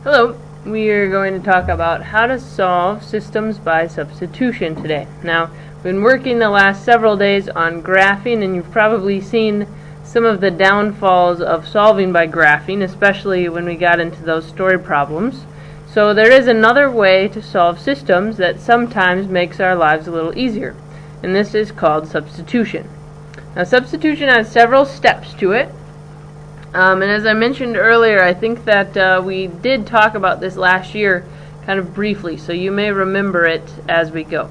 Hello, we are going to talk about how to solve systems by substitution today. Now, we've been working the last several days on graphing, and you've probably seen some of the downfalls of solving by graphing, especially when we got into those story problems. So there is another way to solve systems that sometimes makes our lives a little easier, and this is called substitution. Now, substitution has several steps to it. And as I mentioned earlier, I think that we did talk about this last year kind of briefly, so you may remember it as we go.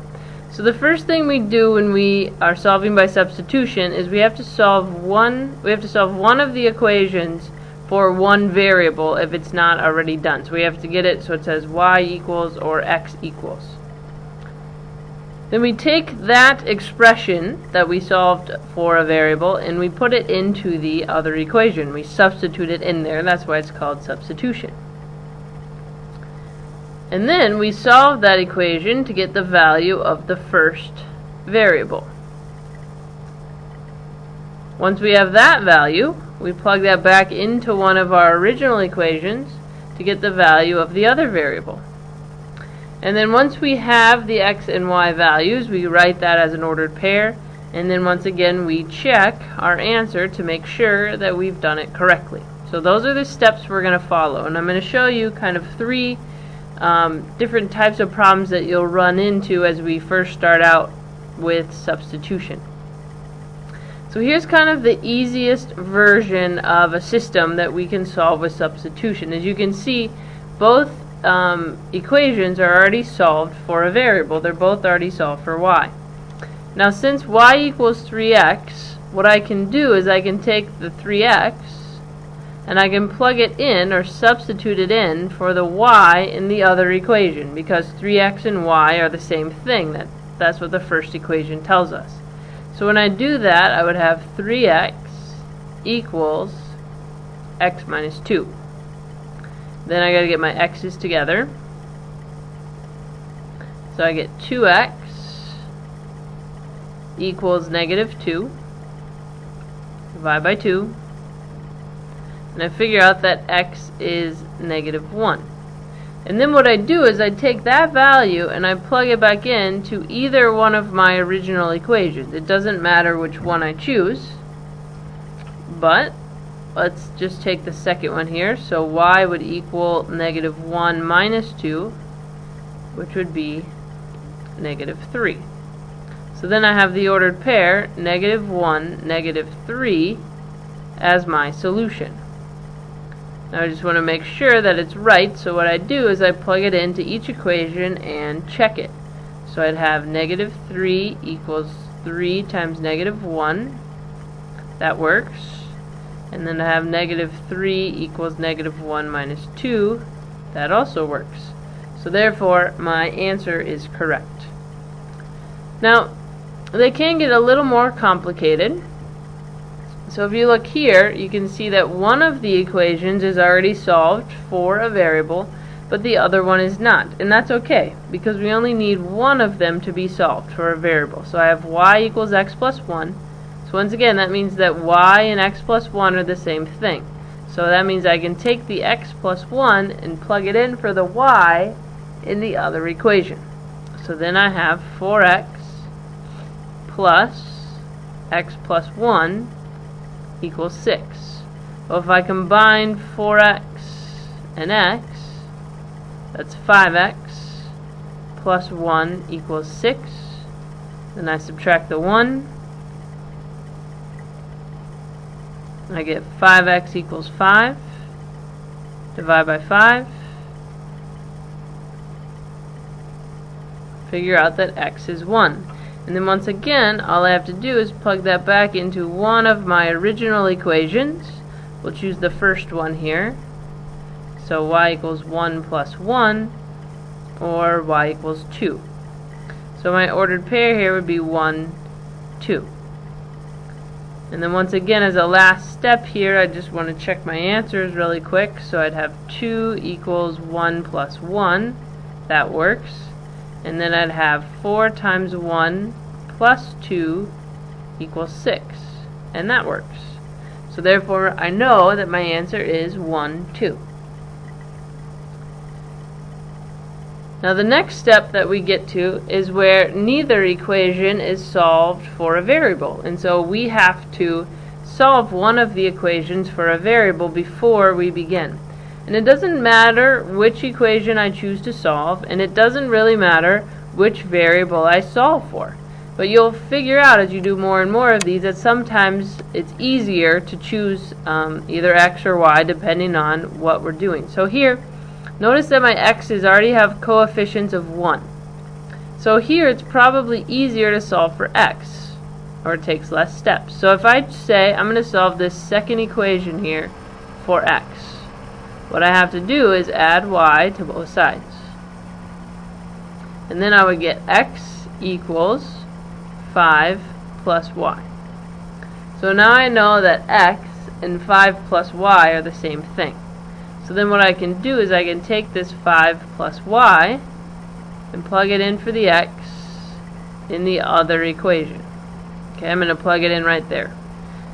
So the first thing we do when we are solving by substitution is we have to solve one of the equations for one variable if it's not already done. So we have to get it so it says y equals or x equals. Then we take that expression that we solved for a variable and we put it into the other equation. We substitute it in there. That's why it's called substitution. And then we solve that equation to get the value of the first variable. Once we have that value, we plug that back into one of our original equations to get the value of the other variable. And then once we have the x and y values, we write that as an ordered pair, and then once again we check our answer to make sure that we've done it correctly. So those are the steps we're going to follow, and I'm going to show you kind of three different types of problems that you'll run into as we first start out with substitution. So here's kind of the easiest version of a system that we can solve with substitution. As you can see, both equations are already solved for a variable. They're both already solved for y. Now, since y equals 3x, what I can do is I can take the 3x and I can plug it in or substitute it in for the y in the other equation, because 3x and y are the same thing. That's what the first equation tells us. So when I do that, I would have 3x equals x minus 2. Then I got to get my x's together. So I get 2x equals negative 2. Divide by 2. And I figure out that x is negative 1. And then what I do is I take that value and I plug it back in to either one of my original equations. It doesn't matter which one I choose, but let's just take the second one here. So y would equal negative 1 minus 2, which would be negative 3. So then I have the ordered pair, negative 1, negative 3, as my solution. Now I just want to make sure that it's right, so what I do is I plug it into each equation and check it. So I'd have negative 3 equals 3 times negative 1. That works. And then I have negative 3 equals negative 1 minus 2. That also works. So therefore, my answer is correct. Now, they can get a little more complicated. So if you look here, you can see that one of the equations is already solved for a variable, but the other one is not. And that's okay, because we only need one of them to be solved for a variable. So I have y equals x plus 1. So once again, that means that y and x plus 1 are the same thing. So that means I can take the x plus 1 and plug it in for the y in the other equation. So then I have 4x plus x plus 1 equals 6. Well, if I combine 4x and x, that's 5x plus 1 equals 6. Then I subtract the 1. I get 5x equals 5. Divide by 5. Figure out that x is 1. And then once again, all I have to do is plug that back into one of my original equations. We'll choose the first one here. So y equals 1 plus 1, or y equals 2. So my ordered pair here would be 1, 2. And then once again, as a last step here, I just want to check my answers really quick. So I'd have 2 equals 1 plus 1. That works. And then I'd have 4 times 1 plus 2 equals 6. And that works. So therefore, I know that my answer is 1, 2. Now the next step that we get to is where neither equation is solved for a variable, and so we have to solve one of the equations for a variable before we begin. And it doesn't matter which equation I choose to solve, and it doesn't really matter which variable I solve for. But you'll figure out as you do more and more of these that sometimes it's easier to choose either x or y depending on what we're doing. So here, notice that my x's already have coefficients of 1. So here it's probably easier to solve for x, or it takes less steps. So if I say I'm going to solve this second equation here for x, what I have to do is add y to both sides. And then I would get x equals 5 plus y. So now I know that x and 5 plus y are the same thing. So then what I can do is I can take this 5 plus y and plug it in for the x in the other equation. Okay, I'm going to plug it in right there.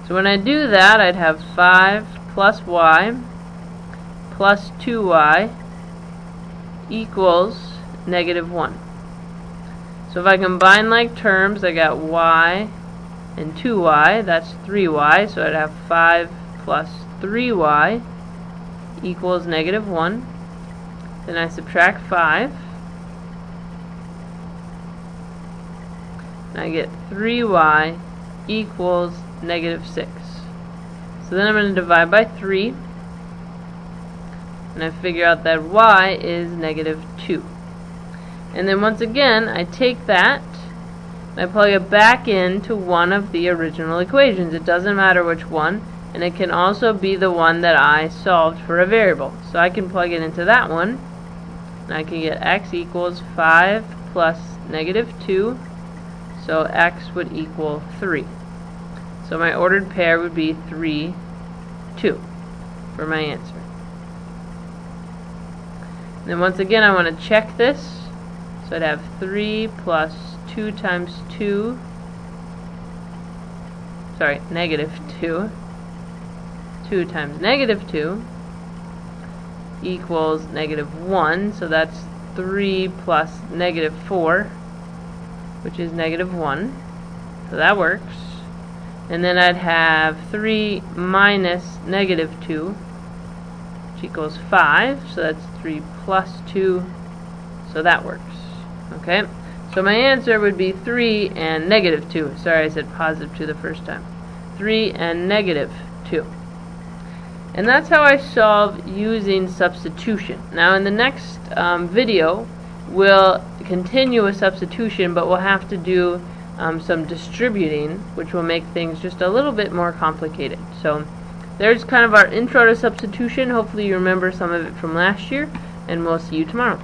So when I do that, I'd have 5 plus y plus 2y equals negative 1. So if I combine like terms, I got y and 2y, that's 3y, so I'd have 5 plus 3y equals negative 1. Then I subtract 5, and I get 3y equals negative 6. So then I'm going to divide by 3, and I figure out that y is negative 2. And then once again, I take that and I plug it back into one of the original equations. It doesn't matter which one, and it can also be the one that I solved for a variable. So I can plug it into that one, and I can get x equals 5 plus negative 2, so x would equal 3. So my ordered pair would be 3, 2 for my answer. And then once again I want to check this. So I'd have 3 plus 2 times 2, sorry, negative 2. 2 times negative 2 equals negative 1, so that's 3 plus negative 4, which is negative 1. So that works. And then I'd have 3 minus negative 2, which equals 5, so that's 3 plus 2, so that works. Okay, so my answer would be 3 and negative 2. Sorry, I said positive 2 the first time. 3 and negative 2. And that's how I solve using substitution. Now in the next video, we'll continue with substitution, but we'll have to do some distributing, which will make things just a little bit more complicated. So there's kind of our intro to substitution. Hopefully you remember some of it from last year, and we'll see you tomorrow.